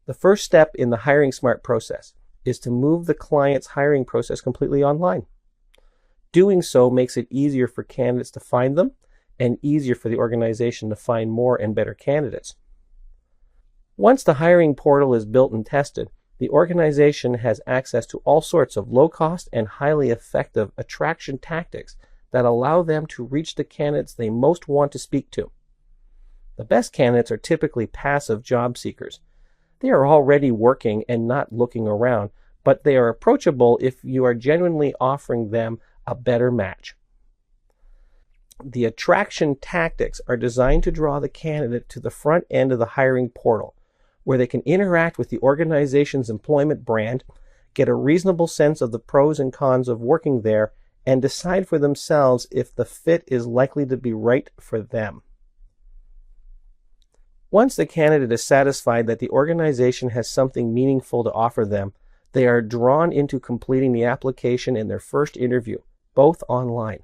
The first step in the HiringSmart process is to move the client's hiring process completely online. Doing so makes it easier for candidates to find them and easier for the organization to find more and better candidates. Once the hiring portal is built and tested, the organization has access to all sorts of low-cost and highly effective attraction tactics that allow them to reach the candidates they most want to speak to. The best candidates are typically passive job seekers. They are already working and not looking around, but they are approachable if you are genuinely offering them a better match. The attraction tactics are designed to draw the candidate to the front end of the hiring portal, where they can interact with the organization's employment brand, get a reasonable sense of the pros and cons of working there, and decide for themselves if the fit is likely to be right for them. Once the candidate is satisfied that the organization has something meaningful to offer them, they are drawn into completing the application in their first interview, both online.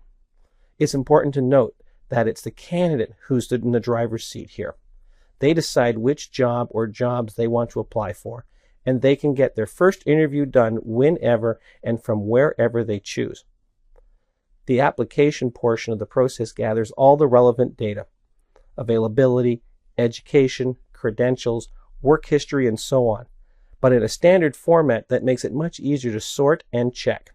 It's important to note that it's the candidate who's in the driver's seat here. They decide which job or jobs they want to apply for, and they can get their first interview done whenever and from wherever they choose. The application portion of the process gathers all the relevant data: availability, education, credentials, work history, and so on, but in a standard format that makes it much easier to sort and check.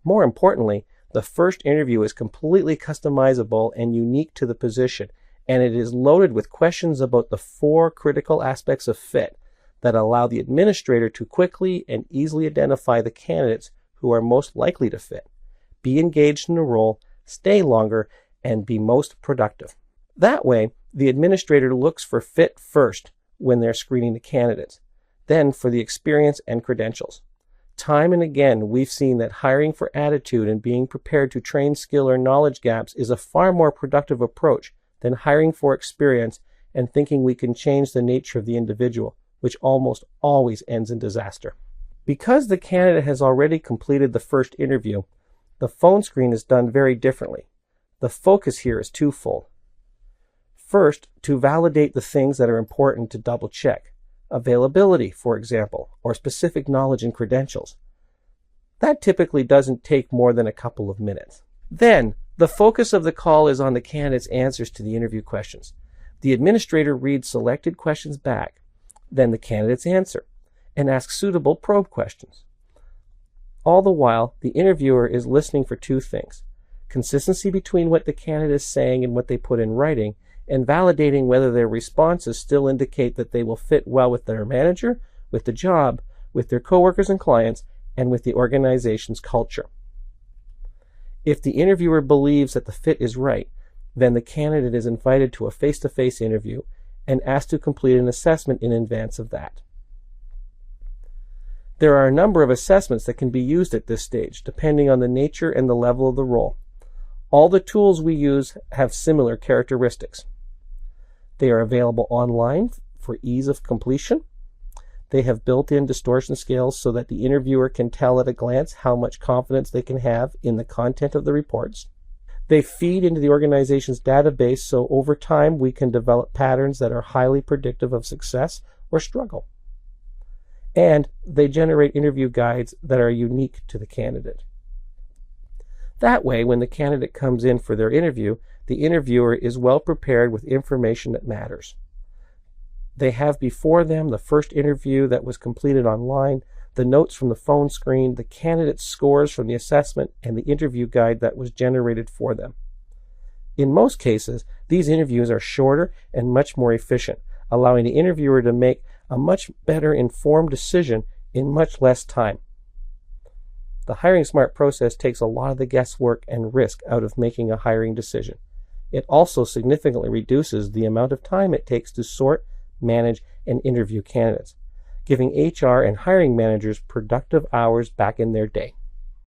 More importantly, the first interview is completely customizable and unique to the position, and it is loaded with questions about the 4 critical aspects of fit that allow the administrator to quickly and easily identify the candidates who are most likely to fit, be engaged in the role, stay longer, and be most productive. That way, the administrator looks for fit first when they're screening the candidates, then for the experience and credentials. Time and again, we've seen that hiring for attitude and being prepared to train skill or knowledge gaps is a far more productive approach than hiring for experience and thinking we can change the nature of the individual, which almost always ends in disaster. Because the candidate has already completed the first interview, the phone screen is done very differently. The focus here is twofold. First, to validate the things that are important to double check. Availability, for example, or specific knowledge and credentials. That typically doesn't take more than a couple of minutes. Then, the focus of the call is on the candidate's answers to the interview questions. The administrator reads selected questions back, then the candidate's answer, and asks suitable probe questions. All the while, the interviewer is listening for 2 things: consistency between what the candidate is saying and what they put in writing, and validating whether their responses still indicate that they will fit well with their manager, with the job, with their coworkers and clients, and with the organization's culture. If the interviewer believes that the fit is right, then the candidate is invited to a face-to-face interview and asked to complete an assessment in advance of that. There are a number of assessments that can be used at this stage, depending on the nature and the level of the role. All the tools we use have similar characteristics. They are available online for ease of completion. They have built-in distortion scales so that the interviewer can tell at a glance how much confidence they can have in the content of the reports. They feed into the organization's database, so over time we can develop patterns that are highly predictive of success or struggle. And they generate interview guides that are unique to the candidate. That way, when the candidate comes in for their interview, the interviewer is well prepared with information that matters. They have before them the first interview that was completed online, the notes from the phone screen, the candidate's scores from the assessment, and the interview guide that was generated for them. In most cases, these interviews are shorter and much more efficient, allowing the interviewer to make a much better informed decision in much less time. The HiringSmart process takes a lot of the guesswork and risk out of making a hiring decision. It also significantly reduces the amount of time it takes to sort, manage, and interview candidates, giving HR and hiring managers productive hours back in their day.